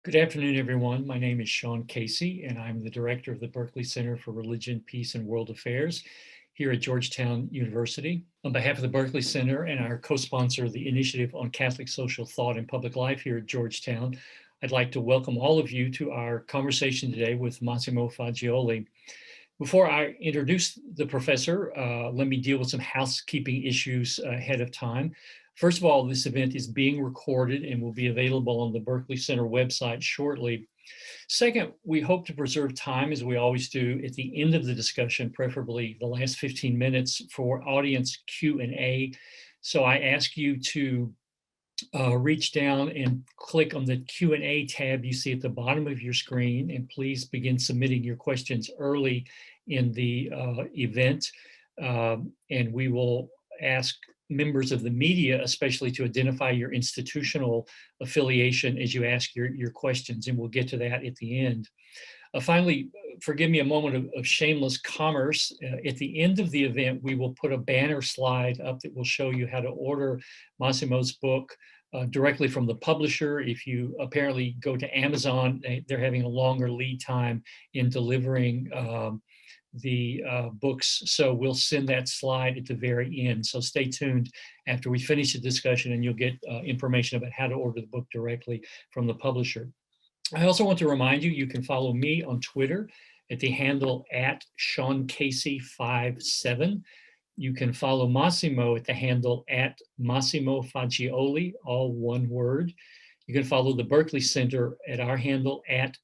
Good afternoon, everyone. My name is Sean Casey, and I'm the director of the Berkeley Center for Religion, Peace, and World Affairs here at Georgetown University. On behalf of the Berkeley Center and our co-sponsor, the Initiative on Catholic Social Thought and Public Life here at Georgetown, I'd like to welcome all of you to our conversation today with Massimo Faggioli. Before I introduce the professor, let me deal with some housekeeping issues ahead of time. First of all, this event is being recorded and will be available on the Berkeley Center website shortly. Second, we hope to preserve time, as we always do, at the end of the discussion, preferably the last 15 minutes, for audience Q&A. So I ask you to reach down and click on the Q&A tab you see at the bottom of your screen, and please begin submitting your questions early in the event. And we will ask members of the media, especially, to identify your institutional affiliation as you ask your questions, and we'll get to that at the end. Finally, forgive me a moment of shameless commerce. At the end of the event, we will put a banner slide up that will show you how to order Massimo's book directly from the publisher. If you apparently go to Amazon, they're having a longer lead time in delivering the books. So we'll send that slide at the very end. So stay tuned after we finish the discussion, and you'll get information about how to order the book directly from the publisher. I also want to remind you, you can follow me on Twitter at the handle @SeanCasey57. You can follow Massimo at the handle @Massimo Faggioli, all one word. You can follow the Berkeley Center at our handle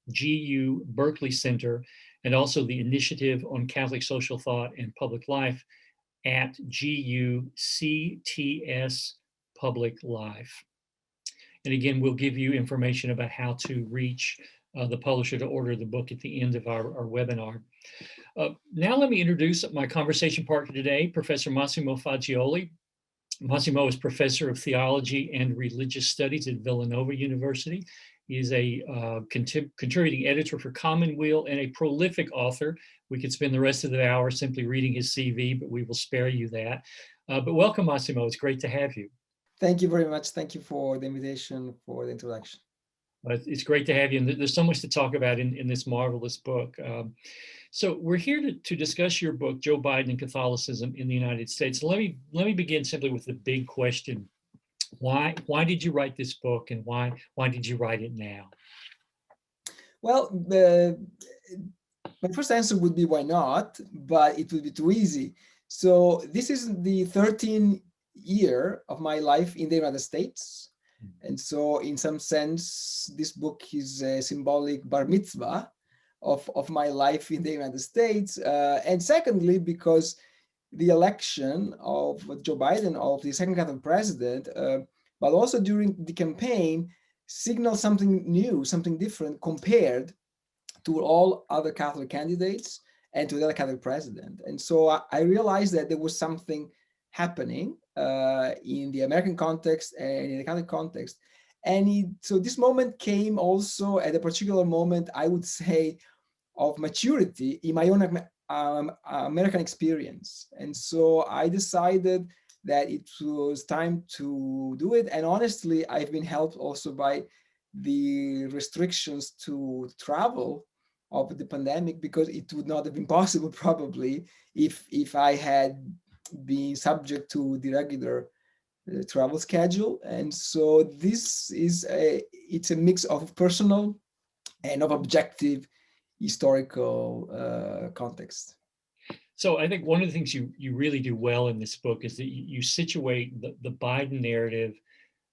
@GU Berkeley Center, and also the Initiative on Catholic Social Thought and Public Life @GUCTS Public Life. And again, we'll give you information about how to reach the publisher to order the book at the end of our webinar. Now let me introduce my conversation partner today, Professor Massimo Faggioli. Massimo is Professor of Theology and Religious Studies at Villanova University. He is a contributing editor for Commonweal and a prolific author. We could spend the rest of the hour simply reading his CV, but we will spare you that. But welcome, Massimo. It's great to have you. Thank you very much. Thank you for the invitation, for the introduction. It's great to have you, and there's so much to talk about in this marvelous book. So we're here to discuss your book, Joe Biden and Catholicism in the United States. So let me begin simply with the big question: why did you write this book, and why did you write it now? Well, my first answer would be why not, but it would be too easy. So this is the 13th year of my life in the United States. And so in some sense, this book is a symbolic bar mitzvah of my life in the United States. And secondly, because the election of Joe Biden, of the second Catholic president, but also during the campaign, signaled something new, something different compared to all other Catholic candidates and to the other Catholic president. And so I realized that there was something happening in the American context and in the Catholic context. And so this moment came also at a particular moment, I would say, of maturity in my own American experience. And so I decided that it was time to do it. And honestly, I've been helped also by the restrictions to travel of the pandemic, because it would not have been possible probably if I had been subject to the regular travel schedule. And so this is it's a mix of personal and of objective historical context. So I think one of the things you really do well in this book is that you situate the Biden narrative,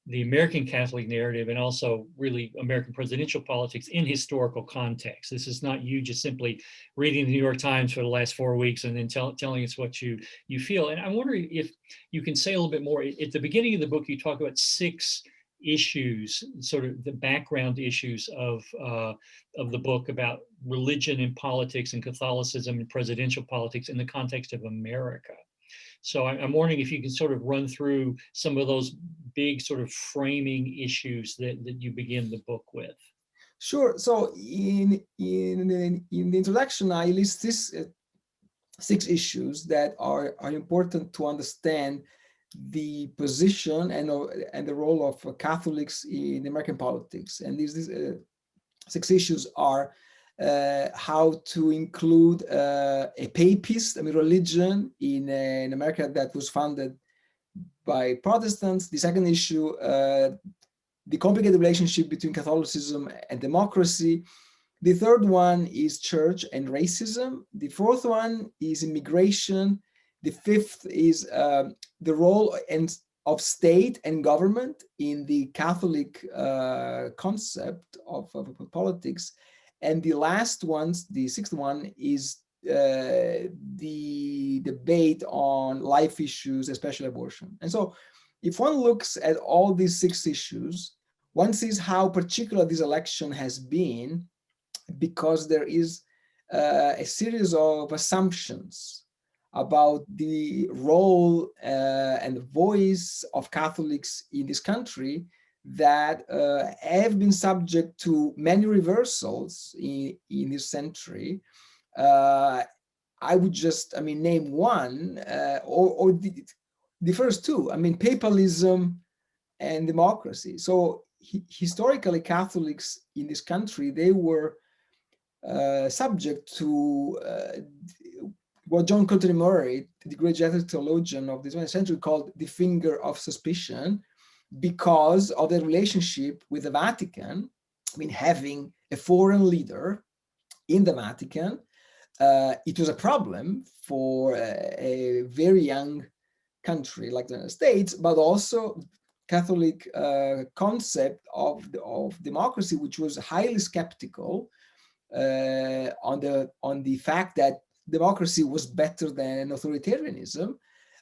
the American Catholic narrative, and also really American presidential politics in historical context. This is not you just simply reading the New York Times for the last 4 weeks and then telling us what you feel. And I'm wondering if you can say a little bit more. At the beginning of the book, you talk about 6 issues, sort of the background issues of the book about religion and politics and Catholicism and presidential politics in the context of America. So I'm wondering if you can sort of run through some of those big sort of framing issues that you begin the book with. Sure. So in the introduction, I list these 6 issues that are important to understand the position and the role of Catholics in American politics. And these six issues are how to include a papist, religion in America that was founded by Protestants. The second issue, the complicated relationship between Catholicism and democracy. The third one is church and racism. The fourth one is immigration. The fifth is the role of state and government in the Catholic concept of politics. And the last one, the sixth one, is the debate on life issues, especially abortion. And so if one looks at all these six issues, one sees how particular this election has been, because there is a series of assumptions about the role and the voice of Catholics in this country that have been subject to many reversals in this century. I would just, name one, or the first two. Papalism and democracy. So historically, Catholics in this country, they were subject to what John Coulter Murray, the great Jesuit theologian of the 20th century, called the finger of suspicion, because of the relationship with the Vatican. Having a foreign leader in the Vatican, it was a problem for a very young country like the United States, but also Catholic concept of democracy, which was highly skeptical on the fact that democracy was better than authoritarianism,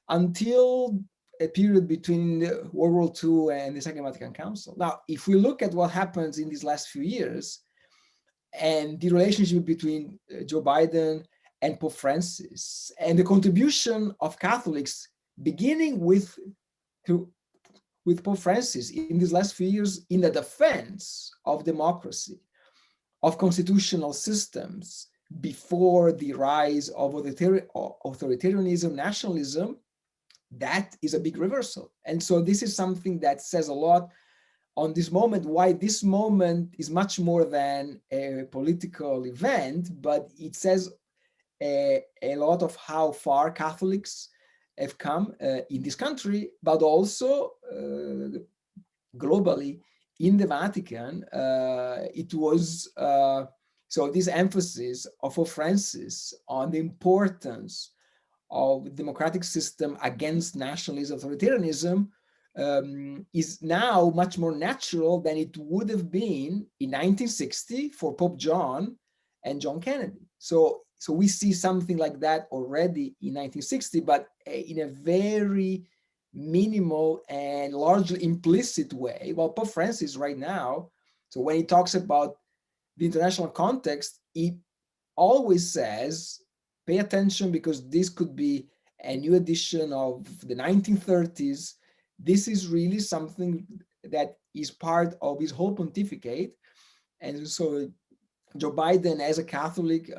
until a period between World War II and the Second Vatican Council. Now, if we look at what happens in these last few years and the relationship between Joe Biden and Pope Francis, and the contribution of Catholics, beginning with Pope Francis in these last few years in the defense of democracy, of constitutional systems, before the rise of authoritarianism, nationalism, that is a big reversal. And so this is something that says a lot on this moment, why this moment is much more than a political event, but it says a lot of how far Catholics have come in this country, but also globally in the Vatican. It was so this emphasis of Pope Francis on the importance of democratic system against nationalism, authoritarianism, is now much more natural than it would have been in 1960 for Pope John and John Kennedy. So we see something like that already in 1960, but in a very minimal and largely implicit way. Well, Pope Francis right now, so when he talks about the international context, he always says, pay attention, because this could be a new edition of the 1930s. This is really something that is part of his whole pontificate. And so Joe Biden, as a Catholic,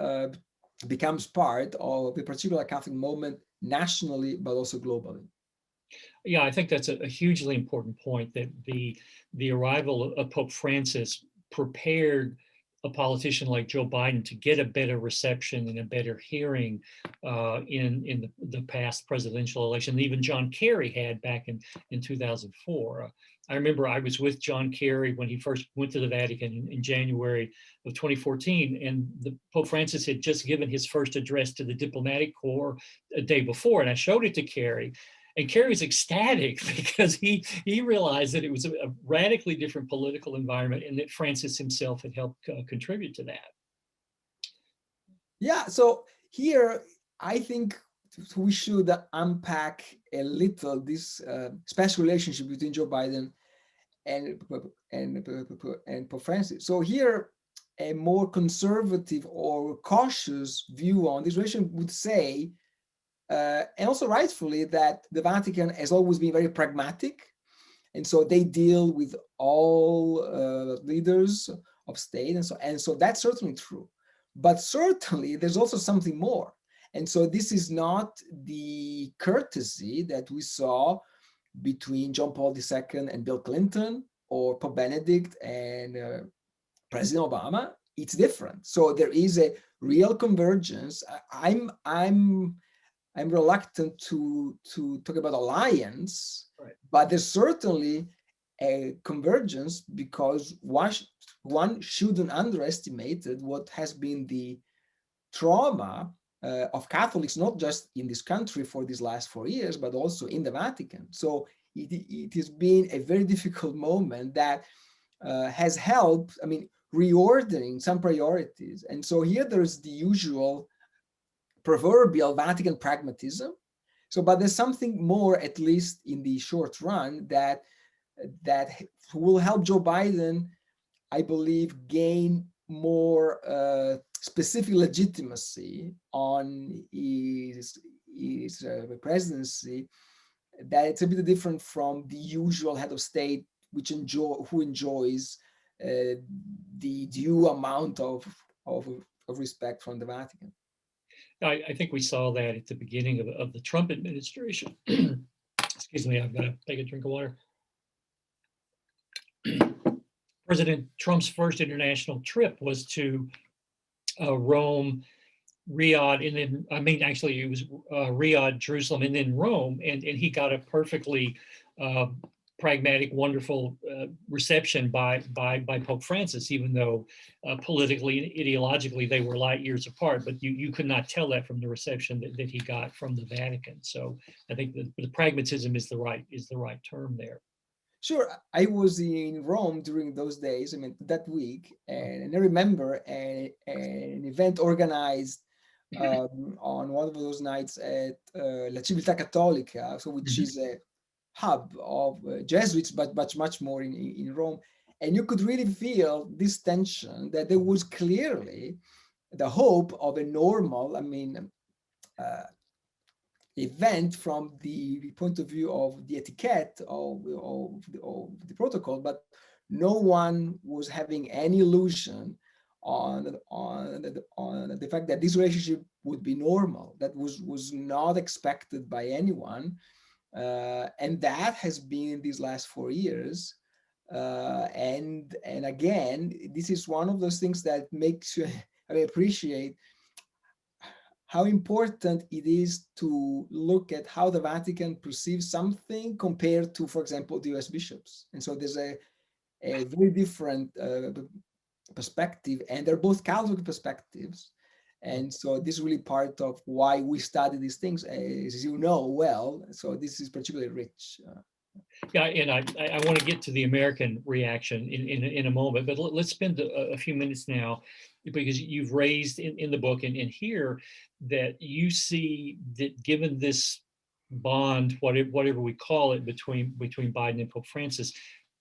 becomes part of a particular Catholic moment nationally, but also globally. Yeah, I think that's a hugely important point, that the arrival of Pope Francis prepared a politician like Joe Biden to get a better reception and a better hearing in the past presidential election than even John Kerry had back in 2004. I remember I was with John Kerry when he first went to the Vatican in January of 2014, and the Pope Francis had just given his first address to the diplomatic corps a day before, and I showed it to Kerry. And Kerry was ecstatic because he realized that it was a radically different political environment, and that Francis himself had helped contribute to that. Yeah, so here I think we should unpack a little this special relationship between Joe Biden and Pope Francis. So here, a more conservative or cautious view on this relation would say, and also rightfully, that the Vatican has always been very pragmatic. And so they deal with all leaders of state. And so that's certainly true. But certainly there's also something more. And so this is not the courtesy that we saw between John Paul II and Bill Clinton, or Pope Benedict and President Obama, it's different. So there is a real convergence. I'm reluctant to talk about alliance, Right. but there's certainly a convergence because one shouldn't underestimate what has been the trauma of Catholics, not just in this country for these last 4 years, but also in the Vatican. So it has been a very difficult moment that has helped, I mean, reordering some priorities. And so here there's the usual proverbial Vatican pragmatism. So, but there's something more, at least in the short run, that will help Joe Biden, I believe, gain more specific legitimacy on his presidency. That it's a bit different from the usual head of state, who enjoys the due amount of respect from the Vatican. I think we saw that at the beginning of the Trump administration. Excuse me, I've got to take a drink of water. President Trump's first international trip was to Rome, Riyadh, and then, I mean, actually it was Riyadh, Jerusalem, and then Rome. And he got a perfectly pragmatic, wonderful reception by Pope Francis, even though politically and ideologically they were light years apart. But you could not tell that from the reception that he got from the Vatican. So I think the pragmatism is the right term there. Sure, I was in Rome during those days, I mean, that week, and I remember an event organized on one of those nights at La Civiltà Cattolica, so which is a hub of Jesuits, but much more in Rome. And you could really feel this tension, that there was clearly the hope of a normal, I mean, event from the point of view of the etiquette of the protocol, but no one was having any illusion on the fact that this relationship would be normal. That was not expected by anyone, and that has been these last 4 years. And again, this is one of those things that makes you appreciate how important it is to look at how the Vatican perceives something compared to, for example, the US bishops. And so there's a very different perspective, and they're both Catholic perspectives. And so this is really part of why we study these things, as you know well. So this is particularly rich. Yeah, and I want to get to the American reaction in a moment, but let's spend a few minutes now, because you've raised in the book and here that you see that given this bond, whatever we call it, between Biden and Pope Francis,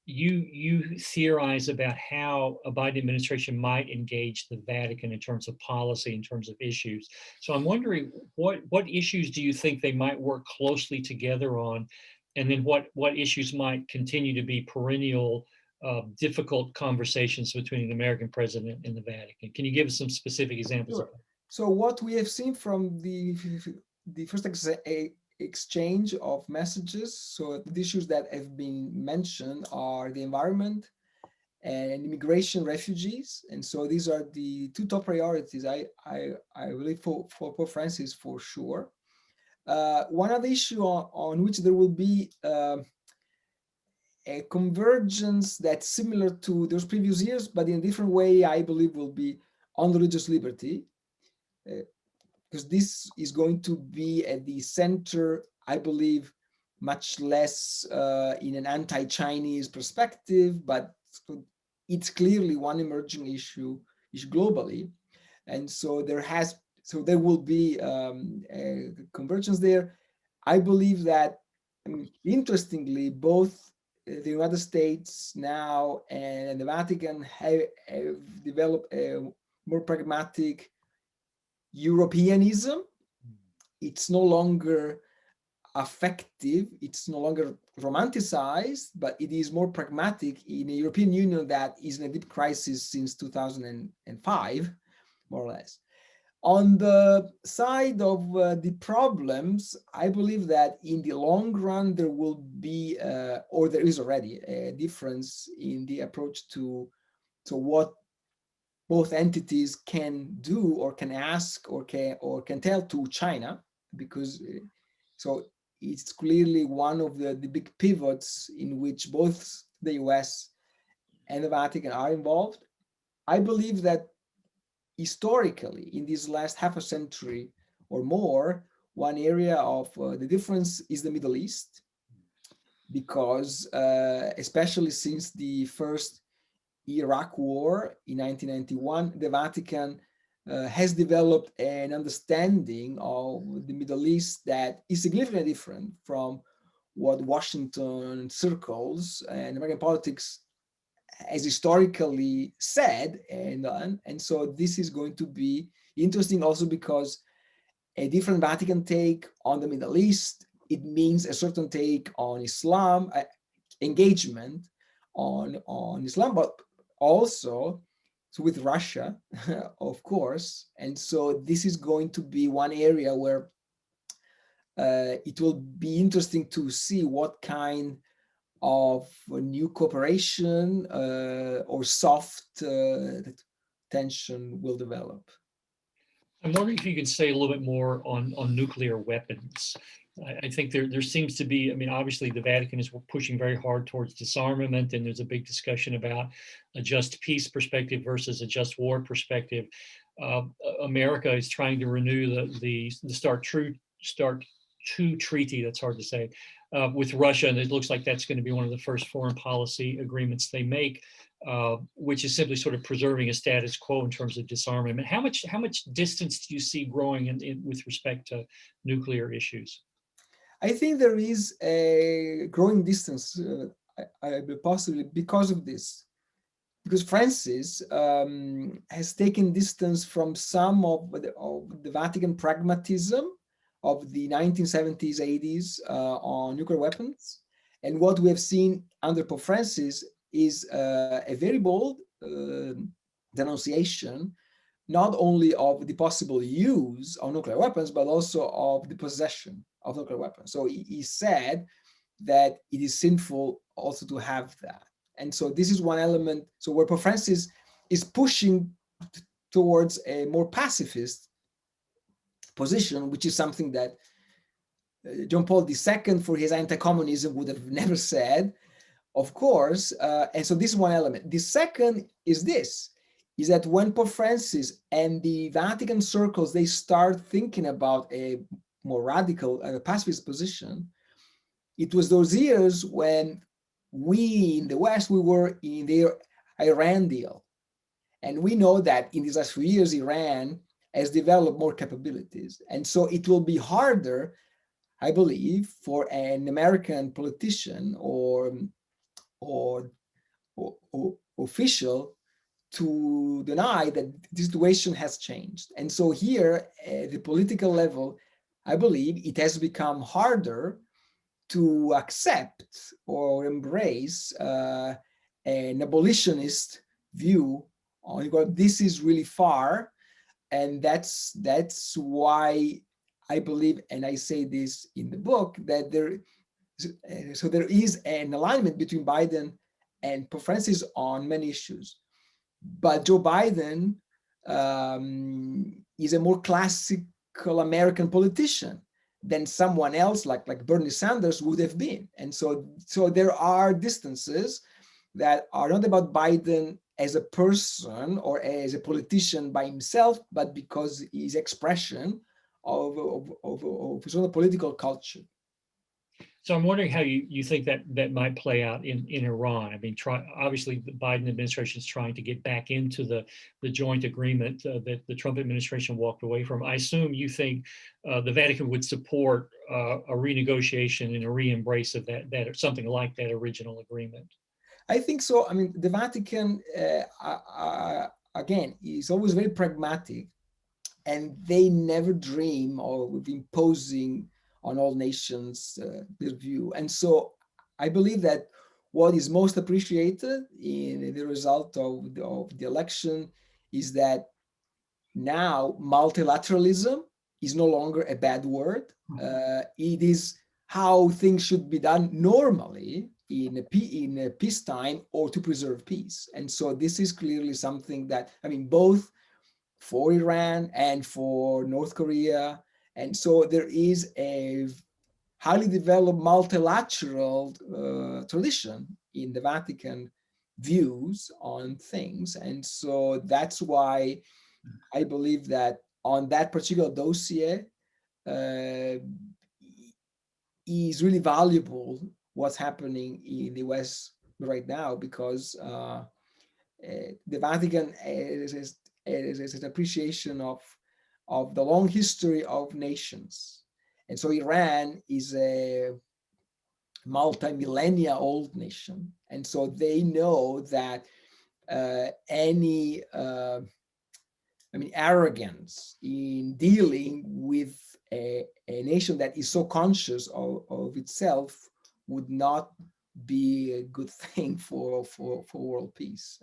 you theorize about how a Biden administration might engage the Vatican in terms of policy, in terms of issues. So I'm wondering what issues do you think they might work closely together on? And then what issues might continue to be perennial, difficult conversations between an American president and the Vatican? Can you give us some specific examples? Sure. So what we have seen from the first exchange of messages, so the issues that have been mentioned are the environment and immigration, refugees. And so these are the two top priorities, I believe, for Pope Francis, for sure. One other issue on which there will be a convergence that's similar to those previous years, but in a different way, I believe, will be on religious liberty, because this is going to be at the center, I believe, much less in an anti-Chinese perspective, but it's clearly one emerging issue globally. And so there will be a convergence there. I believe that, interestingly, both the United States now and the Vatican have developed a more pragmatic Europeanism. It's no longer affective, it's no longer romanticized, but it is more pragmatic in a European Union that is in a deep crisis since 2005, more or less. On the side of the problems, I believe that in the long run, there will be, or there is already, a difference in the approach to what both entities can do or can ask or can tell to China, because so it's clearly one of the big pivots in which both the US and the Vatican are involved. I believe that historically, in this last half a century or more, one area of the difference is the Middle East, because especially since the first Iraq war in 1991, the Vatican has developed an understanding of the Middle East that is significantly different from what Washington circles and American politics has historically said. And so this is going to be interesting also because a different Vatican take on the Middle East, it means a certain take on Islam, engagement on Islam, but also so with Russia, of course. And so this is going to be one area where it will be interesting to see what kind of new cooperation or soft tension will develop. I'm wondering if you can say a little bit more on nuclear weapons. I think there seems to be, I mean, obviously the Vatican is pushing very hard towards disarmament, and there's a big discussion about a just peace perspective versus a just war perspective. America is trying to renew the START II treaty, that's hard to say, with Russia, and it looks like that's going to be one of the first foreign policy agreements they make, which is simply sort of preserving a status quo in terms of disarmament. How much distance do you see growing with respect to nuclear issues? I think there is a growing distance, possibly because of this. Because Francis has taken distance from some of the Vatican pragmatism of the 1970s, 80s on nuclear weapons. And what we have seen under Pope Francis is a very bold denunciation, not only of the possible use of nuclear weapons, but also of the possession of nuclear weapons. So he said that it is sinful also to have that. And so this is one element. So where Pope Francis is pushing towards a more pacifist position, which is something that John Paul II, for his anti-communism, would have never said, of course. And so this is one element. The second is this, is that when Pope Francis and the Vatican circles, they start thinking about a more radical pacifist position, it was those years when we in the West, we were in the Iran deal. And we know that in these last few years, Iran has developed more capabilities. And so it will be harder, I believe, for an American politician or official to deny that the situation has changed. And so here, at the political level, I believe it has become harder to accept or embrace an abolitionist view on God. This is really far, and that's why I believe, and I say this in the book, that there is an alignment between Biden and Pope Francis on many issues. But Joe Biden is a more classical American politician than someone else like Bernie Sanders would have been. And so there are distances that are not about Biden as a person or as a politician by himself, but because he's expression of his own political culture. So I'm wondering how you think that might play out in Iran. I mean, obviously the Biden administration is trying to get back into the joint agreement that the Trump administration walked away from. I assume you think the Vatican would support a renegotiation and a re-embrace of that something like that original agreement. I think so. I mean, the Vatican, again, is always very pragmatic, and they never dream of imposing on all nations their view. And so I believe that what is most appreciated in the result of the election is that now multilateralism is no longer a bad word. It is how things should be done normally. in a peacetime or to preserve peace. And so this is clearly something that, I mean, both for Iran and for North Korea. And so there is a highly developed multilateral tradition in the Vatican views on things. And so that's why I believe that on that particular dossier is really valuable what's happening in the West right now, because the Vatican is an appreciation of the long history of nations. And so Iran is a multi-millennia old nation. And so they know that any arrogance in dealing with a nation that is so conscious of itself would not be a good thing for world peace.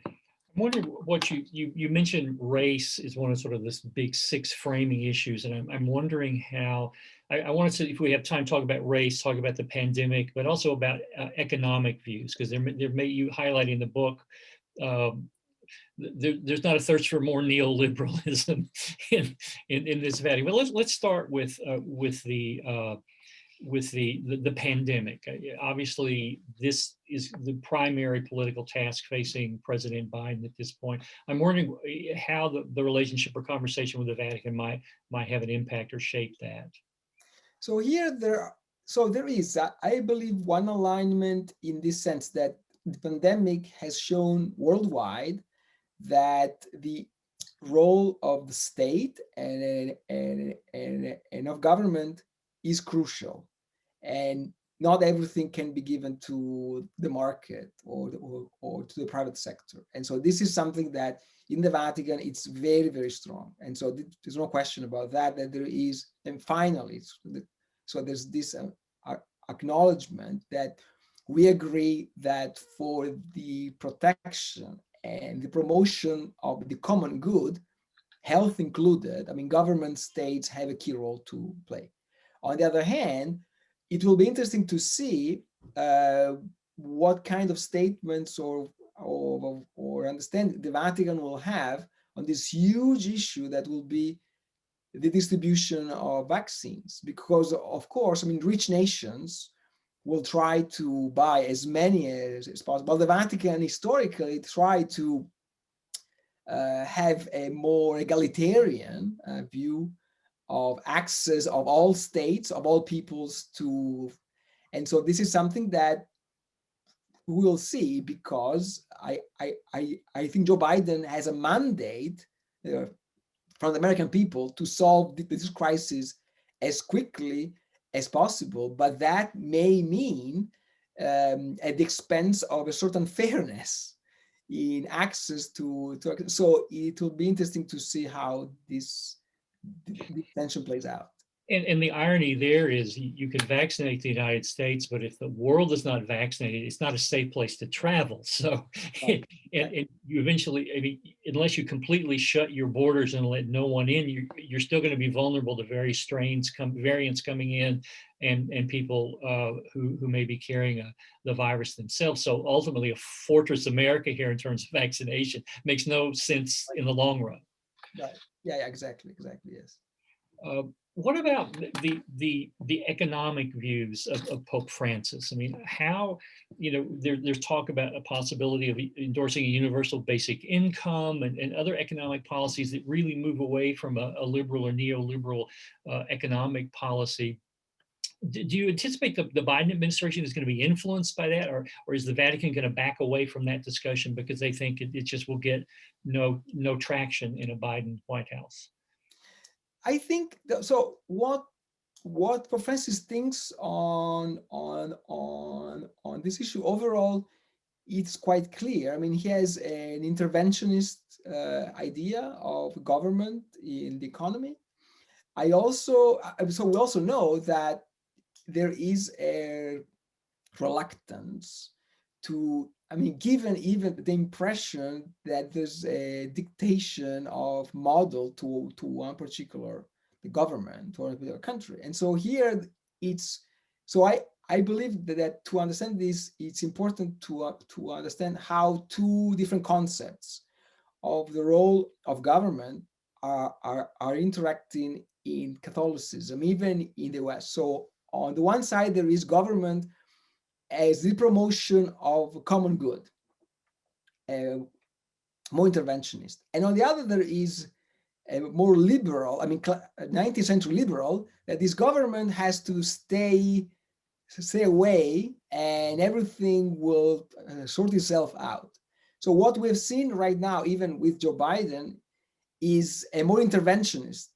I'm wondering what you mentioned race is one of sort of this big six framing issues, and I'm wondering how I wanted to, if we have time, talk about race, talk about the pandemic, but also about economic views, because there may you highlight in the book. There's not a thirst for more neoliberalism in this Vatican. But let's start with the pandemic. Obviously, this is the primary political task facing President Biden at this point. I'm wondering how the relationship or conversation with the Vatican might have an impact or shape that. So there is, I believe, one alignment in this sense that the pandemic has shown worldwide that the role of the state and of government is crucial, and not everything can be given to the market or to the private sector. And so this is something that in the Vatican it's very, very strong. And so there's no question about that there is. And finally, so there's this acknowledgement that we agree that for the protection and the promotion of the common good, health included, government, states have a key role to play. On the other hand, it will be interesting to see what kind of statements or understanding the Vatican will have on this huge issue that will be the distribution of vaccines. Because, of course, rich nations will try to buy as many as possible. The Vatican historically tried to have a more egalitarian view of access of all states, of all peoples to, and so this is something that we will see, because I think Joe Biden has a mandate from the American people to solve this crisis as quickly as possible, but that may mean at the expense of a certain fairness in access to so it will be interesting to see how this tension plays out. And the irony there is you can vaccinate the United States, but if the world is not vaccinated, it's not a safe place to travel. So and you eventually, unless you completely shut your borders and let no one in, you're still going to be vulnerable to various variants coming in, and people who may be carrying the virus themselves. So ultimately, a fortress America here in terms of vaccination makes no sense in the long run. Right. Yeah, exactly, yes. What about the economic views of Pope Francis? How, there's talk about a possibility of endorsing a universal basic income and other economic policies that really move away from a liberal or neoliberal economic policy. Do you anticipate the Biden administration is going to be influenced by that, or is the Vatican going to back away from that discussion because they think it just will get no traction in a Biden White House? I think so. What Pope Francis thinks on this issue overall, it's quite clear. He has an interventionist idea of government in the economy. We also know that there is a reluctance to, given even the impression that there's a dictation of model to one particular government or a particular country. And so here I I believe that to understand this, it's important to understand how two different concepts of the role of government are interacting in Catholicism, even in the West. So on the one side, there is government as the promotion of common good, more interventionist. And on the other, there is a more liberal, 19th century liberal, that this government has to stay away and everything will sort itself out. So what we've seen right now, even with Joe Biden, is a more interventionist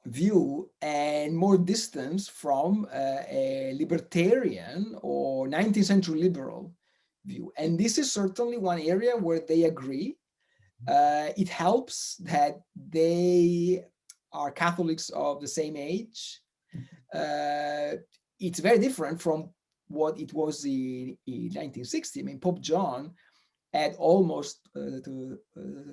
view and more distance from a libertarian or 19th century liberal view. And this is certainly one area where they agree. It helps that they are Catholics of the same age. It's very different from what it was in 1960. I mean, Pope John at almost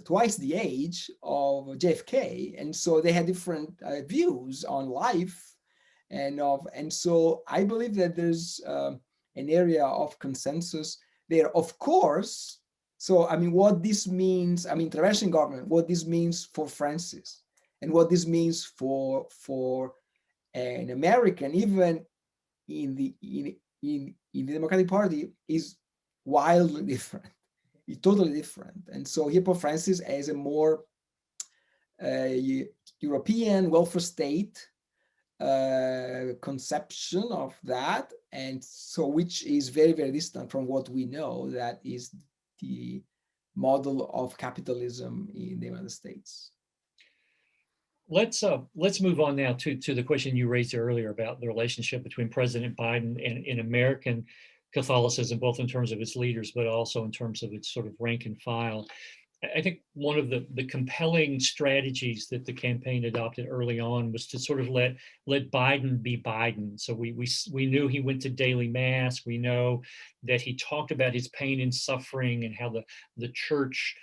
twice the age of JFK, and so they had different views on life, and so I believe that there's an area of consensus there. Of course, so I mean, what this means, I mean, intervention government, what this means for Francis, and what this means for an American, even in the Democratic Party, is wildly different. It's totally different. And so here Pope Francis as a more European welfare state conception of that, and so which is very, very distant from what we know that is the model of capitalism in the United States. Let's move on now to the question you raised earlier about the relationship between President Biden and American Catholicism, both in terms of its leaders, but also in terms of its sort of rank and file. I think one of the compelling strategies that the campaign adopted early on was to sort of let Biden be Biden. So we knew he went to daily mass. We know that he talked about his pain and suffering and how the church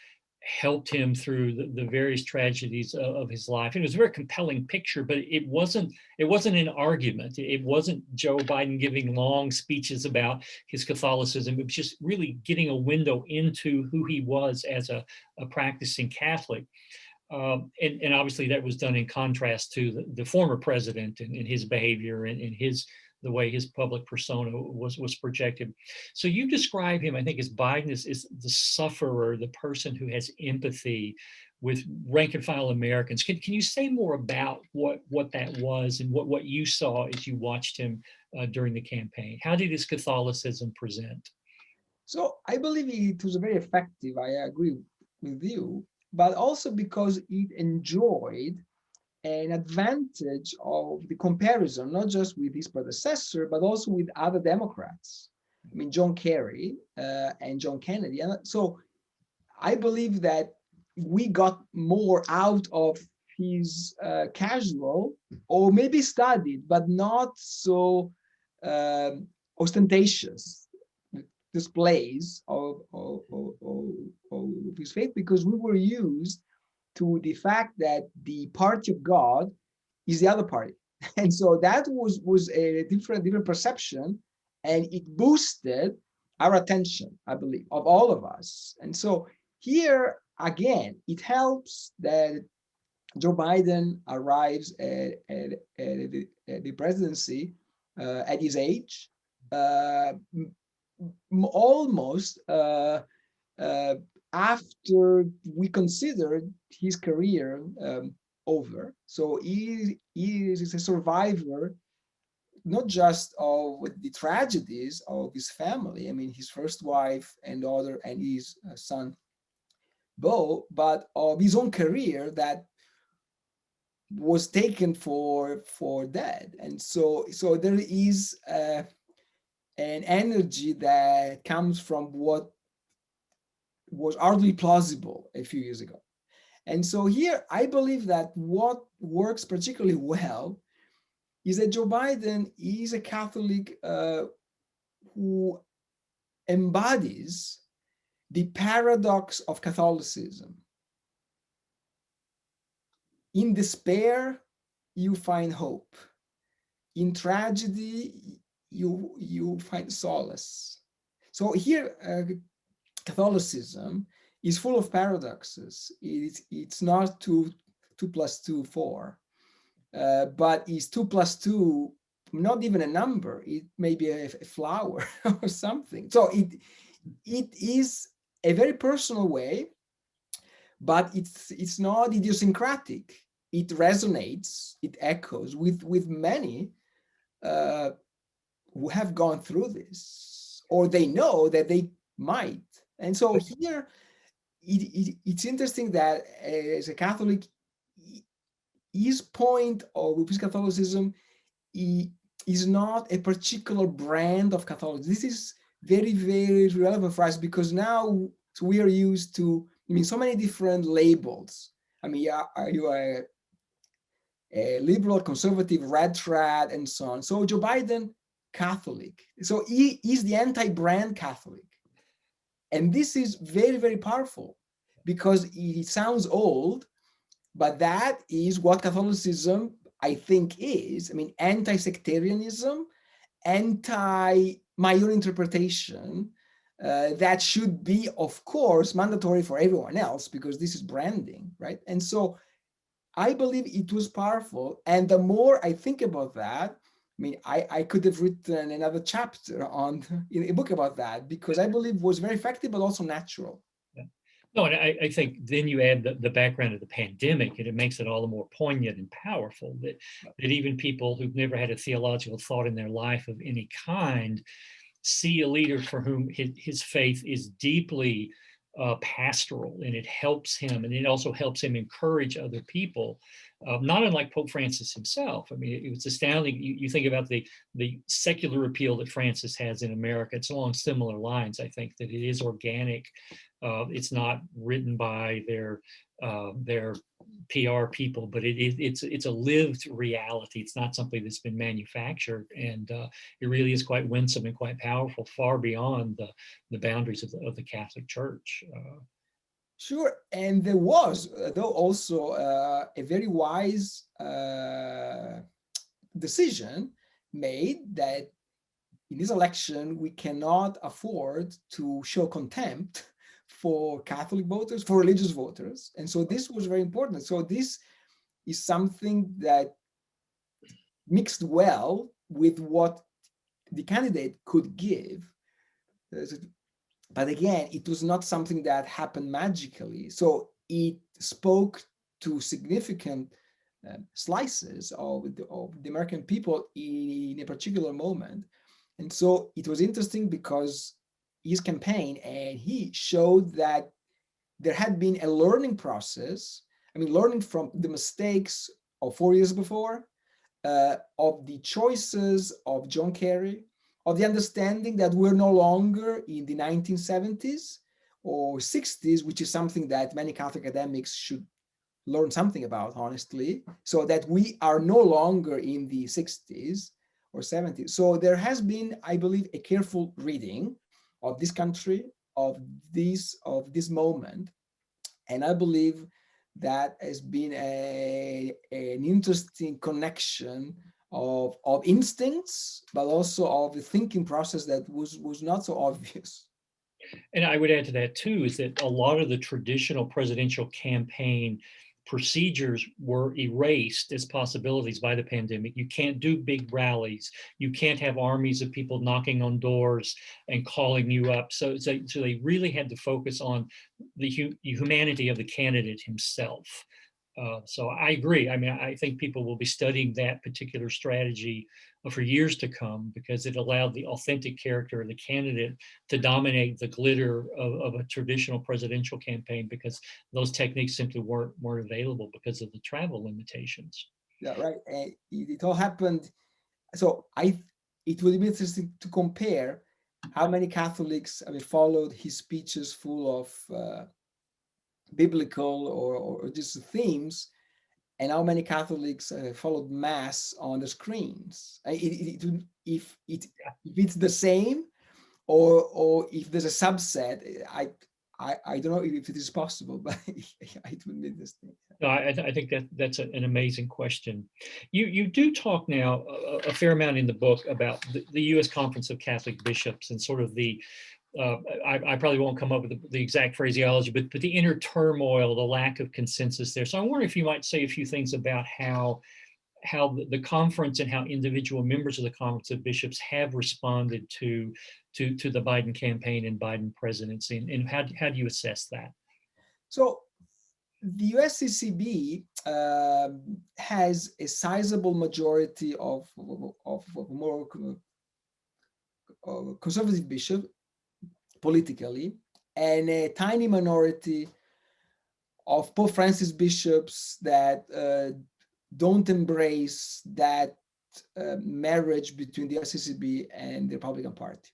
helped him through the various tragedies of his life. And it was a very compelling picture, but it wasn't an argument. It wasn't Joe Biden giving long speeches about his Catholicism. It was just really getting a window into who he was as a practicing Catholic. And obviously that was done in contrast to the former president and his behavior and the way his public persona was projected. So you describe him, I think, as Biden is the sufferer, the person who has empathy with rank and file Americans. Can you say more about what that was and what you saw as you watched him during the campaign? How did his Catholicism present? So I believe it was very effective. I agree with you, but also because it enjoyed an advantage of the comparison, not just with his predecessor, but also with other Democrats. I mean, John Kerry and John Kennedy. And so I believe that we got more out of his casual or maybe studied, but not so ostentatious displays of his faith, because we were used to the fact that the party of God is the other party. And so that was a different perception, and it boosted our attention, I believe, of all of us. And so here, again, it helps that Joe Biden arrives at the presidency at his age, almost after we considered his career over. So he is a survivor, not just of the tragedies of his family, I mean, his first wife and daughter and his son, Beau, but of his own career that was taken for dead. And so there is an energy that comes from what was hardly plausible a few years ago. And so here, I believe that what works particularly well is that Joe Biden is a Catholic who embodies the paradox of Catholicism. In despair, you find hope. in tragedy, you find solace. So here, Catholicism is full of paradoxes. It's not 2 plus 2 4, but it's 2 plus 2, not even a number. It may be a flower or something. So it is a very personal way, but it's not idiosyncratic. It resonates, it echoes with many who have gone through this, or they know that they might. And so here, it's interesting that as a Catholic, his point of with Catholicism is not a particular brand of Catholicism. This is very, very relevant for us because now we are used to, so many different labels. Are you a liberal, conservative, red trad, and so on? So Joe Biden, Catholic. So he is the anti-brand Catholic. And this is very, very powerful because it sounds old, but that is what Catholicism, I think, is. Anti-sectarianism, my own interpretation, that should be, of course, mandatory for everyone else because this is branding, right? And so I believe it was powerful. And the more I think about that, I could have written another chapter in a book about that because I believe it was very effective, but also natural. Yeah. No, and I think then you add the background of the pandemic, and it makes it all the more poignant and powerful that even people who've never had a theological thought in their life of any kind see a leader for whom his faith is deeply pastoral, and it helps him, and it also helps him encourage other people. Not unlike Pope Francis himself. It was astounding. You think about the secular appeal that Francis has in America. It's along similar lines. I think that it is organic. It's not written by their PR people, but it's a lived reality. It's not something that's been manufactured, and it really is quite winsome and quite powerful, far beyond the boundaries of the Catholic Church. Sure, and there was, though, also a very wise decision made that in this election we cannot afford to show contempt for Catholic voters, for religious voters, and so this was very important. So this is something that mixed well with what the candidate could give. But again, it was not something that happened magically. So it spoke to significant slices of the American people in a particular moment. And so it was interesting because his campaign, and he showed that there had been a learning process. Learning from the mistakes of 4 years before, of the choices of John Kerry, of the understanding that we're no longer in the 1970s or 60s, which is something that many Catholic academics should learn something about, honestly, so that we are no longer in the 60s or 70s. So there has been, I believe, a careful reading of this country, of this moment. And I believe that has been an interesting connection of instincts, but also of the thinking process that was not so obvious. And I would add to that too, is that a lot of the traditional presidential campaign procedures were erased as possibilities by the pandemic. You can't do big rallies. You can't have armies of people knocking on doors and calling you up. So they really had to focus on the humanity of the candidate himself. So I agree. I think people will be studying that particular strategy for years to come because it allowed the authentic character of the candidate to dominate the glitter of a traditional presidential campaign because those techniques simply weren't available because of the travel limitations. Yeah, right. It all happened. So it would be interesting to compare how many Catholics followed his speeches full of biblical or just themes, and how many Catholics followed Mass on the screens. If it's the same, or if there's a subset, I don't know if it is possible, but it would be this thing. No, I think that's an amazing question. You do talk now a fair amount in the book about the U.S. Conference of Catholic Bishops and sort of the I probably won't come up with the exact phraseology, but the inner turmoil, the lack of consensus there. So I wonder if you might say a few things about how the conference and how individual members of the Conference of Bishops have responded to the Biden campaign and Biden presidency, and how do you assess that? So the USCCB has a sizable majority of more conservative bishops politically, and a tiny minority of Pope Francis bishops that don't embrace that marriage between the USCCB and the Republican Party.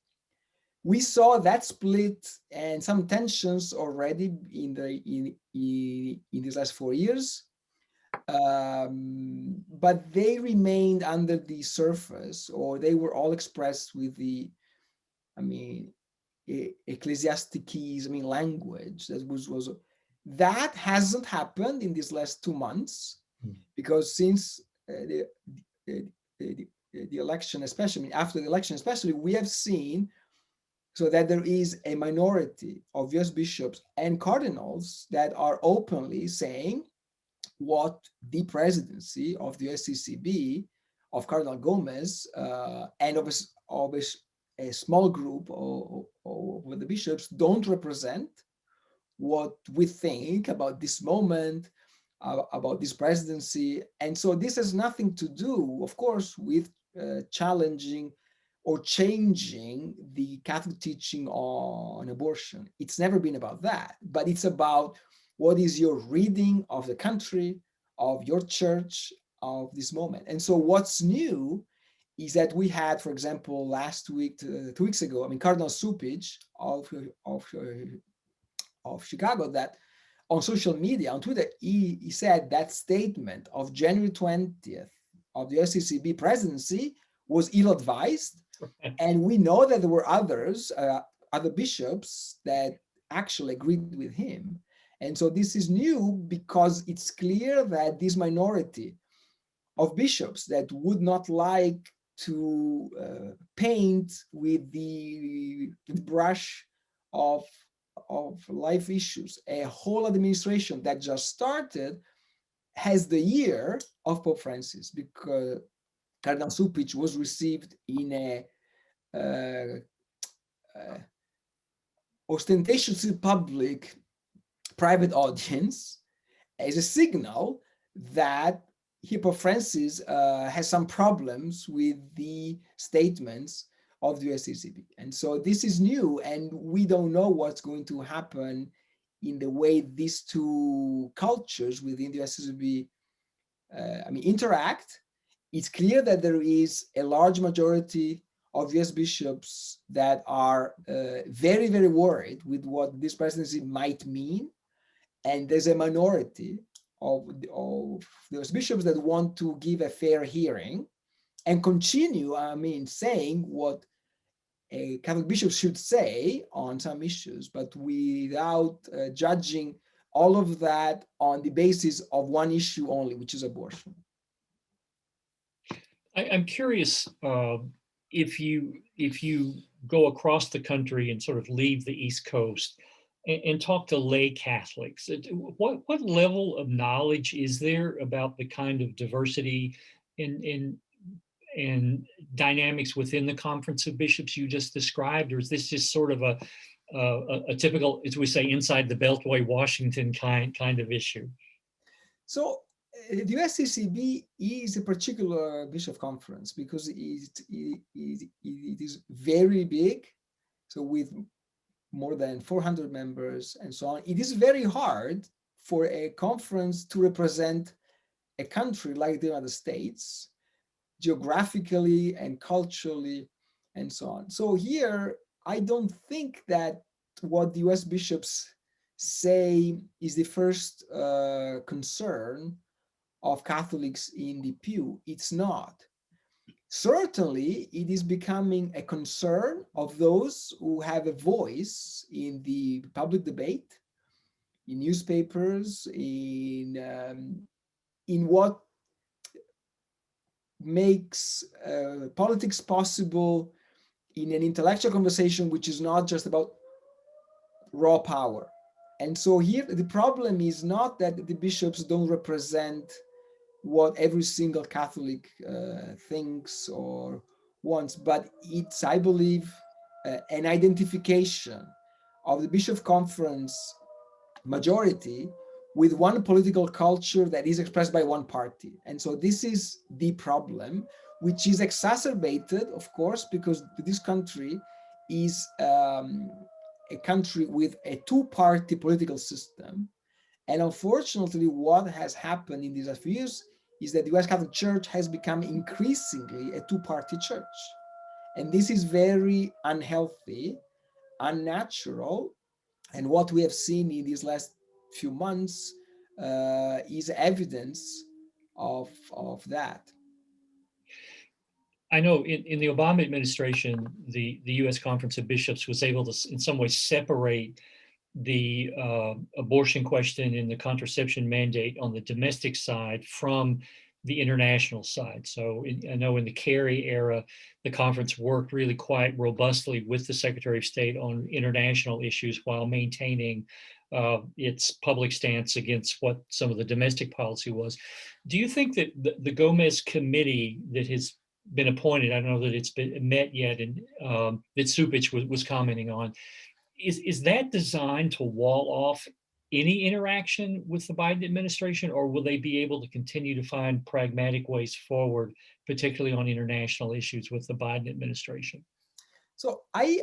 We saw that split and some tensions already in these last 4 years, but they remained under the surface, or they were all expressed with the, ecclesiasticese, language that hasn't happened in these last 2 months, because since the election, especially after the election, especially, we have seen so that there is a minority of US bishops and cardinals that are openly saying what the presidency of the USCCB, of Cardinal Gomez, and of a small group of the bishops don't represent what we think about this moment, about this presidency. And so this has nothing to do, of course, with challenging or changing the Catholic teaching on abortion. It's never been about that, but it's about what is your reading of the country, of your church, of this moment. And so what's new is that we had, for example, last week, 2 weeks ago, Cardinal Cupich of Chicago, that on social media, on Twitter, he said that statement of January 20th of the USCCB presidency was ill-advised. And we know that there were other bishops that actually agreed with him. And so this is new because it's clear that this minority of bishops that would not like to paint with the brush of life issues, a whole administration that just started has the year of Pope Francis, because Cardinal Cupich was received in a ostentatiously public private audience as a signal that Pope Francis has some problems with the statements of the USCCB. And so this is new, and we don't know what's going to happen in the way these two cultures within the USCCB interact. It's clear that there is a large majority of US bishops that are very, very worried with what this presidency might mean. And there's a minority of those bishops that want to give a fair hearing and continue, saying what a Catholic bishop should say on some issues, but without judging all of that on the basis of one issue only, which is abortion. I'm curious if you go across the country and sort of leave the East Coast and talk to lay Catholics, what level of knowledge is there about the kind of diversity and dynamics within the Conference of Bishops you just described, or is this just sort of a typical, as we say, inside the Beltway, Washington kind of issue? So the USCCB is a particular bishop conference because it is very big, so with more than 400 members and so on. It is very hard for a conference to represent a country like the United States, geographically and culturally and so on. So here, I don't think that what the US bishops say is the first concern of Catholics in the pew. It's not. Certainly, it is becoming a concern of those who have a voice in the public debate, in newspapers, in what makes politics possible in an intellectual conversation, which is not just about raw power. And so here, the problem is not that the bishops don't represent what every single Catholic thinks or wants, but it's, I believe, an identification of the Bishop Conference majority with one political culture that is expressed by one party. And so this is the problem, which is exacerbated, of course, because this country is a country with a two-party political system. And unfortunately, what has happened in these few years is that the US Catholic Church has become increasingly a two-party church. And this is very unhealthy, unnatural. And what we have seen in these last few months is evidence of that. I know in the Obama administration, the U.S. Conference of Bishops was able to, in some ways, separate the abortion question and the contraception mandate on the domestic side from the international side. So I know in the Kerry era, the conference worked really quite robustly with the Secretary of State on international issues while maintaining its public stance against what some of the domestic policy was. Do you think that the Gomez committee that has been appointed, I don't know that it's been met yet, and that Cupich was commenting on, is that designed to wall off any interaction with the Biden administration, or will they be able to continue to find pragmatic ways forward, particularly on international issues with the Biden administration? So I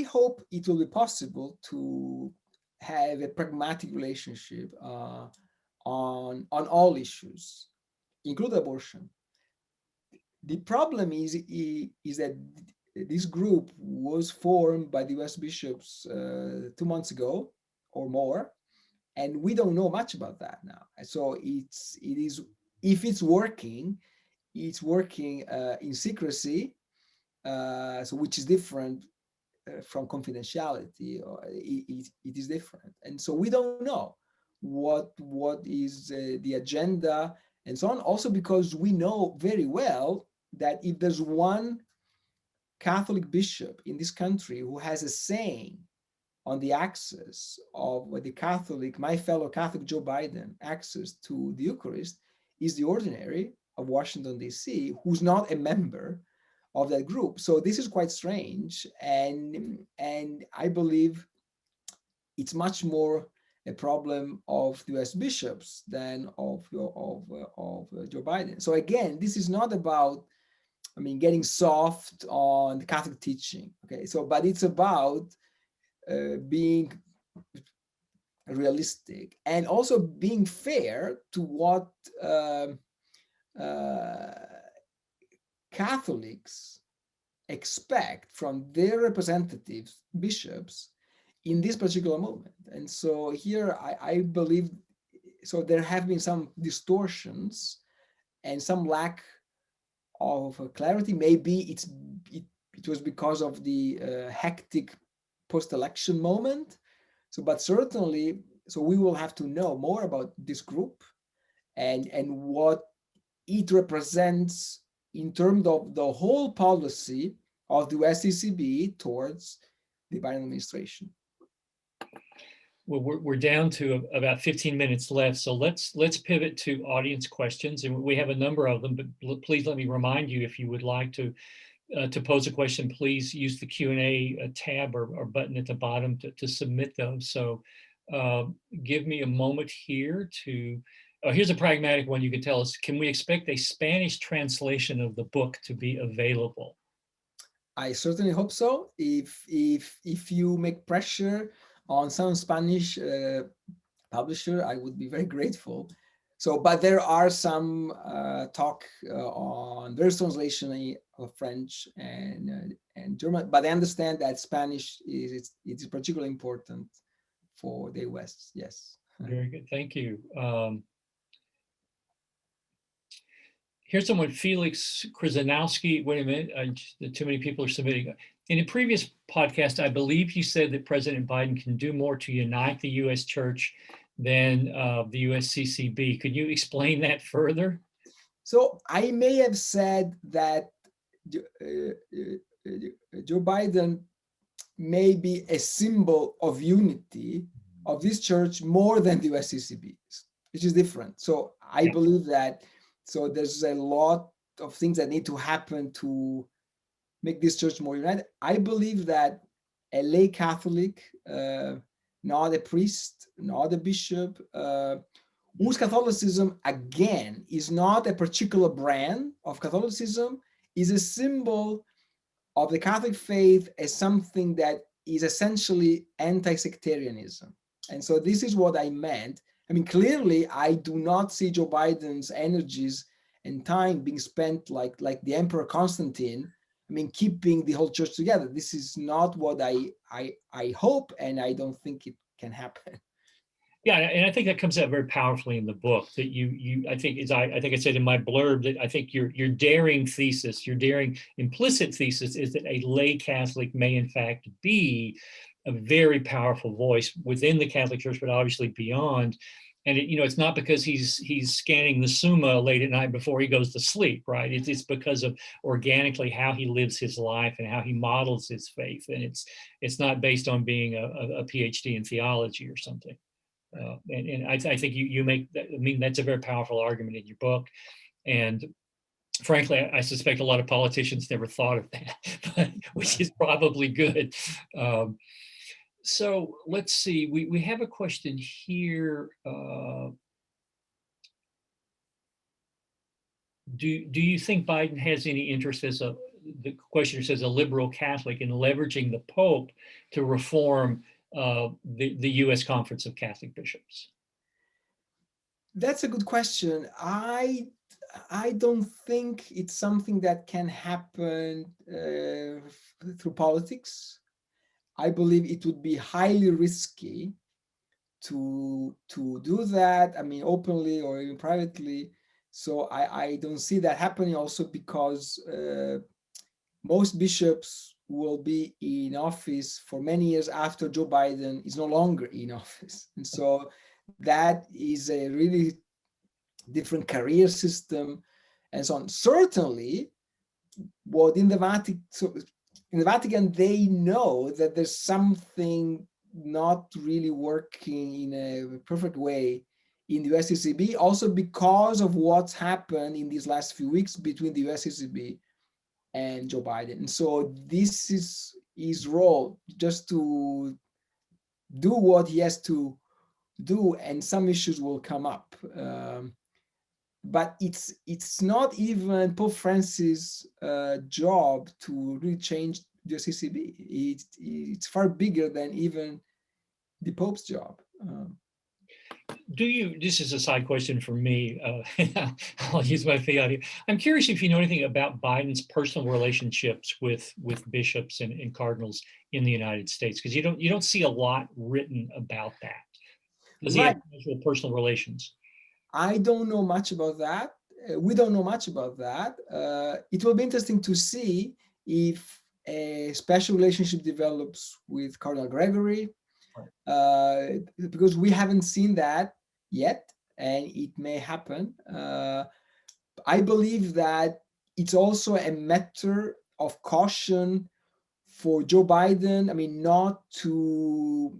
hope it will be possible to have a pragmatic relationship on all issues, including abortion. The problem is that this group was formed by the US bishops 2 months ago or more, and we don't know much about that now. So it is, if it's working in secrecy, so which is different from confidentiality. Or it is different, and so we don't know what is the agenda and so on. Also, because we know very well that if there's one Catholic bishop in this country who has a saying on the access of the Catholic, my fellow Catholic Joe Biden, access to the Eucharist, is the ordinary of Washington, D.C., who's not a member of that group. So this is quite strange. And I believe it's much more a problem of the US bishops than of Joe Biden. So again, this is not about, getting soft on the Catholic teaching. Okay, so but it's about being realistic and also being fair to what Catholics expect from their representatives, bishops, in this particular moment. And so here I believe, so there have been some distortions and some lack of clarity. Maybe it was because of the hectic post-election moment. So, but certainly, so we will have to know more about this group and what it represents in terms of the whole policy of the USCCB towards the Biden administration. Well, we're down to about 15 minutes left, so let's pivot to audience questions, and we have a number of them. But please let me remind you, if you would like to pose a question, please use the Q&A tab or button at the bottom to submit those. So give me a moment here to. Here's a pragmatic one. You can tell us: can we expect a Spanish translation of the book to be available? I certainly hope so. If you make pressure on some Spanish publisher, I would be very grateful. So, but there are some talk on there's translation of French and German. But I understand that Spanish is particularly important for the West. Yes. Very good. Thank you. Here's someone, Felix Krzyzanowski. Wait a minute, too many people are submitting. In a previous podcast, I believe you said that President Biden can do more to unite the U.S. church than the USCCB. Could you explain that further? So I may have said that Joe Biden may be a symbol of unity of this church more than the USCCB is, which is different. So I believe that. So there's a lot of things that need to happen to make this church more united. I believe that a lay Catholic, not a priest, not a bishop, whose Catholicism, again, is not a particular brand of Catholicism, is a symbol of the Catholic faith as something that is essentially anti-sectarianism. And so this is what I meant. I mean, clearly, I do not see Joe Biden's energies and time being spent like the Emperor Constantine. I mean, keeping the whole church together. This is not what I hope, and I don't think it can happen. Yeah, and I think that comes out very powerfully in the book. That I think I think I said in my blurb that I think your daring thesis, your daring implicit thesis, is that a lay Catholic may in fact be a very powerful voice within the Catholic Church, but obviously beyond. And it's not because he's scanning the Summa late at night before he goes to sleep, right? It's because of organically how he lives his life and how he models his faith, and it's not based on being a PhD in theology or something. And I think you make that. I mean, that's a very powerful argument in your book, and frankly, I suspect a lot of politicians never thought of that, but, which is probably good. So let's see. We have a question here. Do you think Biden has any interest the questioner says, a liberal Catholic, in leveraging the Pope to reform the U.S. Conference of Catholic Bishops? That's a good question. I don't think it's something that can happen through politics. I believe it would be highly risky to do that. I mean, openly or even privately. So I don't see that happening. Also because most bishops will be in office for many years after Joe Biden is no longer in office, and so that is a really different career system and so on. Certainly, what in the Vatican, they know that there's something not really working in a perfect way in the USCCB, also because of what's happened in these last few weeks between the USCCB and Joe Biden. And so this is his role, just to do what he has to do, and some issues will come up. But it's not even Pope Francis' job to really change the USCCB. It's far bigger than even the Pope's job. This is a side question for me. I'll use my fiat. I'm curious if you know anything about Biden's personal relationships with bishops and cardinals in the United States, because you don't see a lot written about that. Does he have personal relations? I don't know much about that. We don't know much about that. It will be interesting to see if a special relationship develops with Cardinal Gregory, because we haven't seen that yet, and it may happen. I believe that it's also a matter of caution for Joe Biden. I mean, not to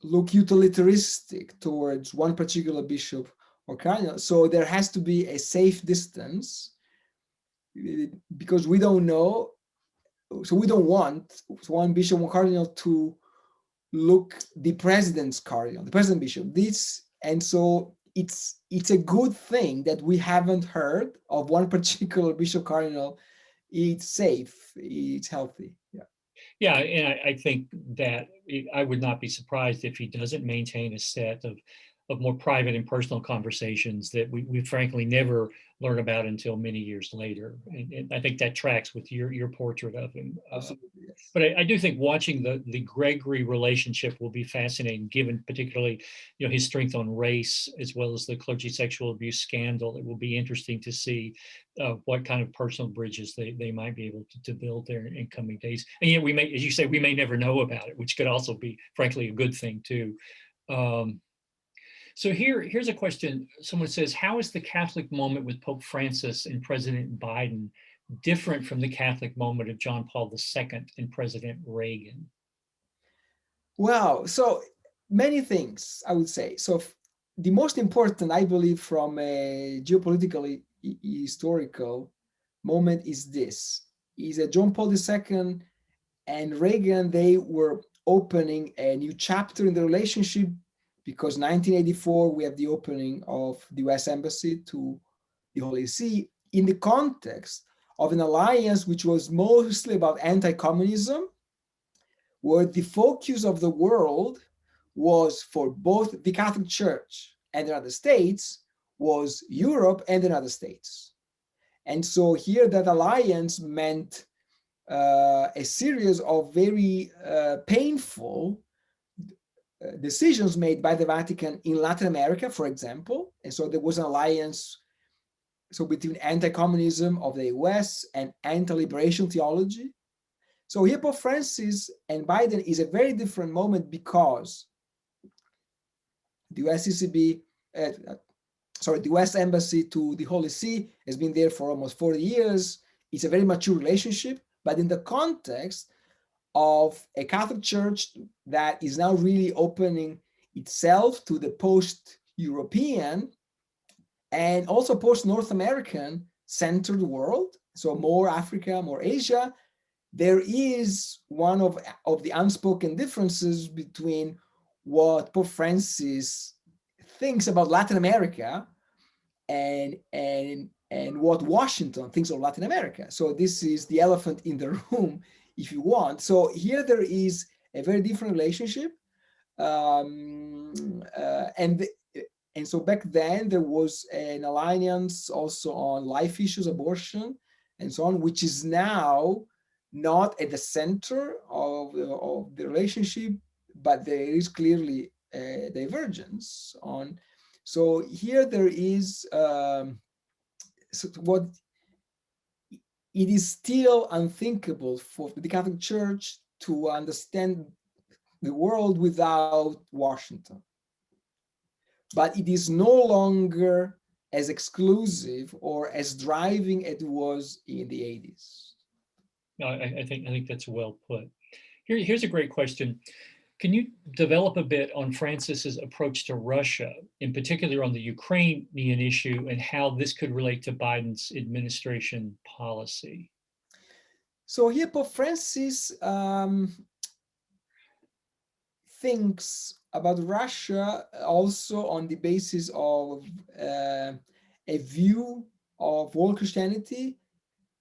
look utilitaristic towards one particular bishop or cardinal. So there has to be a safe distance, because we don't know. So we don't want one bishop or cardinal to look the president's cardinal, the president bishop. And so it's a good thing that we haven't heard of one particular bishop cardinal. It's safe, it's healthy. Yeah. Yeah, and I think that I would not be surprised if he doesn't maintain a set of more private and personal conversations that we frankly never learn about until many years later. And I think that tracks with your portrait of him. Absolutely, yes. But I do think watching the Gregory relationship will be fascinating, given particularly, his strength on race as well as the clergy sexual abuse scandal. It will be interesting to see what kind of personal bridges they might be able to build there in coming days. And yet we may, as you say, we may never know about it, which could also be, frankly, a good thing too. So here's a question. Someone says, how is the Catholic moment with Pope Francis and President Biden different from the Catholic moment of John Paul II and President Reagan? Wow. So many things, I would say. So the most important, I believe, from a geopolitical historical moment is this: is that John Paul II and Reagan, they were opening a new chapter in the relationship, because 1984 we have the opening of the US Embassy to the Holy See in the context of an alliance which was mostly about anti-communism, where the focus of the world was, for both the Catholic Church and the United States, was Europe and the United States. And so here that alliance meant a series of very painful decisions made by the Vatican in Latin America, for example. And so there was an alliance between anti-communism of the US and anti-liberation theology. So here Pope Francis and Biden is a very different moment, because the USCCB, the US Embassy to the Holy See has been there for almost 40 years. It's a very mature relationship, but in the context of a Catholic Church that is now really opening itself to the post-European and also post-North American centered world, so more Africa, more Asia, there is one of the unspoken differences between what Pope Francis thinks about Latin America and what Washington thinks of Latin America. So this is the elephant in the room, if you want. So here there is a very different relationship. And so back then there was an alliance also on life issues, abortion, and so on, which is now not at the center of the relationship, but there is clearly a divergence on. So here there is what it is still unthinkable for the Catholic Church to understand the world without Washington. But it is no longer as exclusive or as driving as it was in the 80s. No, I think that's well put. Here's a great question. Can you develop a bit on Francis's approach to Russia, in particular on the Ukrainian issue, and how this could relate to Biden's administration policy? So here Pope Francis thinks about Russia also on the basis of a view of world Christianity.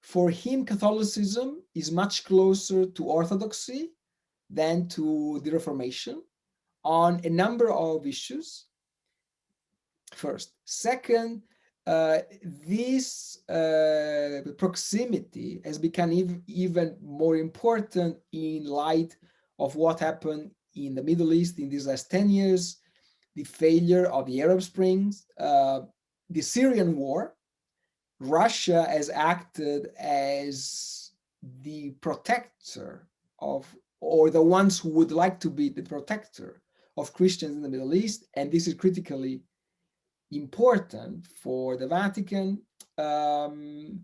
For him, Catholicism is much closer to Orthodoxy than to the Reformation on a number of issues. First. Second, this proximity has become even more important in light of what happened in the Middle East in these last 10 years, the failure of the Arab Springs, the Syrian war. Russia has acted as the protector of, or the ones who would like to be the protector of Christians in the Middle East, and this is critically important for the Vatican. On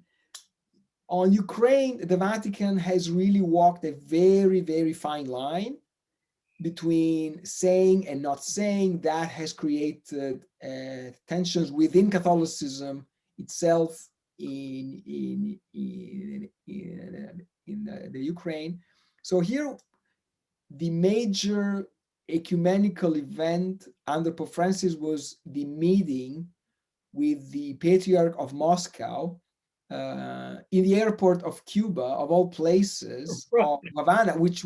Ukraine, the Vatican has really walked a very, very fine line between saying and not saying. That has created tensions within Catholicism itself in the Ukraine. So here, the major ecumenical event under Pope Francis was the meeting with the Patriarch of Moscow in the airport of Cuba, of all places, of Havana, which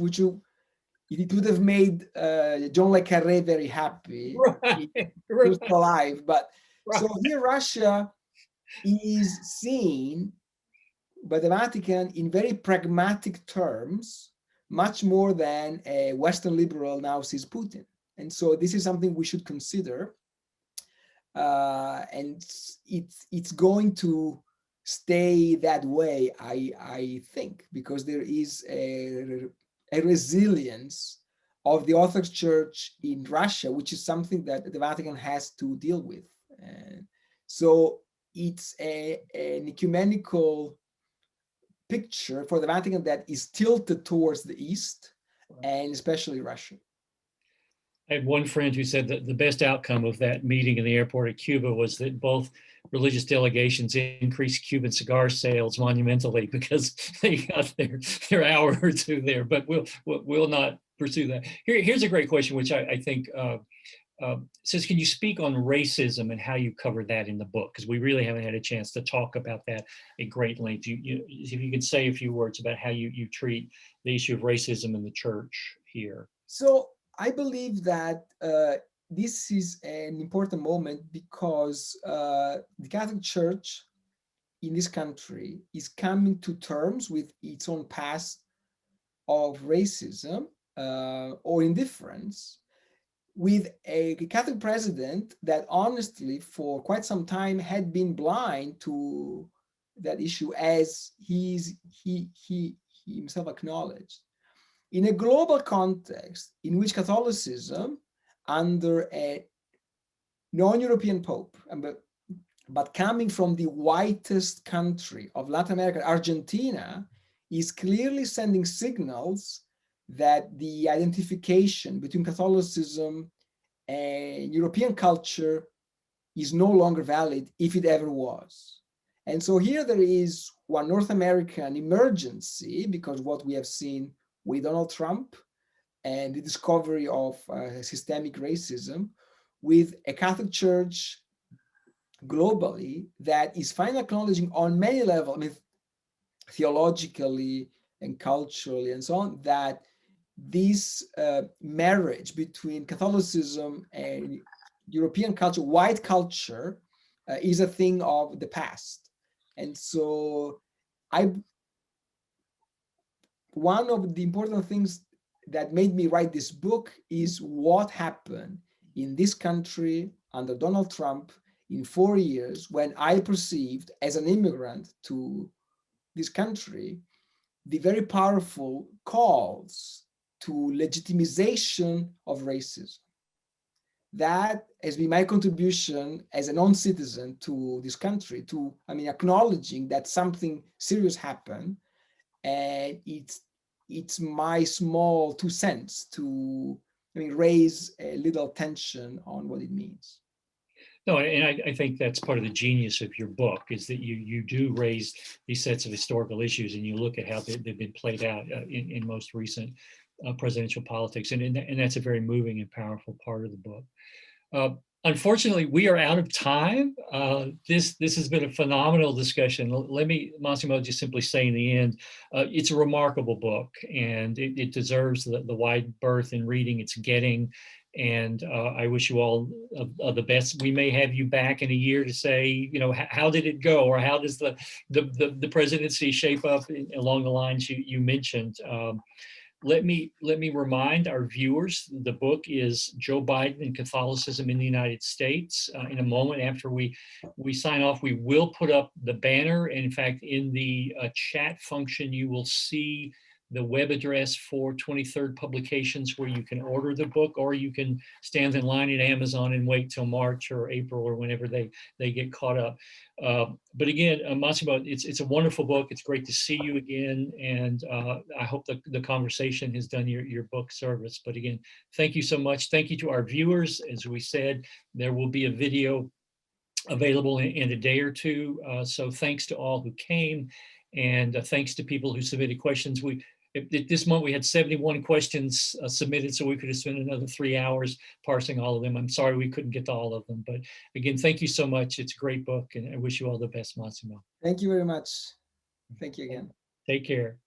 it would have made John le Carré very happy if Right, he was right, alive. But right. so here Russia is seen by the Vatican in very pragmatic terms, much more than a Western liberal now sees Putin. And so this is something we should consider. And it's going to stay that way, I think, because there is a resilience of the Orthodox Church in Russia, which is something that the Vatican has to deal with. And so it's an ecumenical picture for the Vatican that is tilted towards the East, and especially Russia. I had one friend who said that the best outcome of that meeting in the airport at Cuba was that both religious delegations increased Cuban cigar sales monumentally because they got their hour or two there. But we'll not pursue that. Here's a great question, which I think says, can you speak on racism and how you cover that in the book? Because we really haven't had a chance to talk about that at great length. If you could say a few words about how you treat the issue of racism in the church here. So I believe that this is an important moment because the Catholic Church in this country is coming to terms with its own past of racism or indifference, with a Catholic president that honestly for quite some time had been blind to that issue, as he himself acknowledged. In a global context in which Catholicism, under a non-European Pope, but coming from the whitest country of Latin America, Argentina, is clearly sending signals that the identification between Catholicism and European culture is no longer valid, if it ever was. And so here there is one North American emergency, because what we have seen with Donald Trump and the discovery of systemic racism, with a Catholic Church globally that is finally acknowledging on many levels, I mean, theologically and culturally and so on, that this marriage between Catholicism and European culture, white culture, is a thing of the past. And so one of the important things that made me write this book is what happened in this country under Donald Trump in 4 years, when I perceived as an immigrant to this country the very powerful calls to legitimization of racism. That has been my contribution as a non-citizen to this country, to, I mean, acknowledging that something serious happened, and it's my small 2 cents to, I mean, raise a little tension on what it means. No, and I think that's part of the genius of your book, is that you do raise these sets of historical issues and you look at how they've been played out in most recent presidential politics. And that's a very moving and powerful part of the book. Unfortunately, we are out of time. This has been a phenomenal discussion. Let me, Massimo, just simply say in the end, it's a remarkable book, and it deserves the wide berth in reading it's getting. And I wish you all the best. We may have you back in a year to say, you know, how did it go, or how does the presidency shape up along the lines you mentioned. Let me remind our viewers, the book is Joe Biden and Catholicism in the United States. In a moment after we sign off, we will put up the banner. And in fact, in the chat function, you will see the web address for 23rd Publications, where you can order the book, or you can stand in line at Amazon and wait till March or April or whenever they get caught up. But again, Massimo, it's a wonderful book. It's great to see you again, and I hope the conversation has done your book service. But again, thank you so much. Thank you to our viewers. As we said, there will be a video available in a day or two. So thanks to all who came, and thanks to people who submitted questions. At this moment, we had 71 questions submitted, so we could have spent another 3 hours parsing all of them. I'm sorry we couldn't get to all of them, but again, thank you so much. It's a great book, and I wish you all the best, Massimo. Thank you very much. Thank you again. Take care.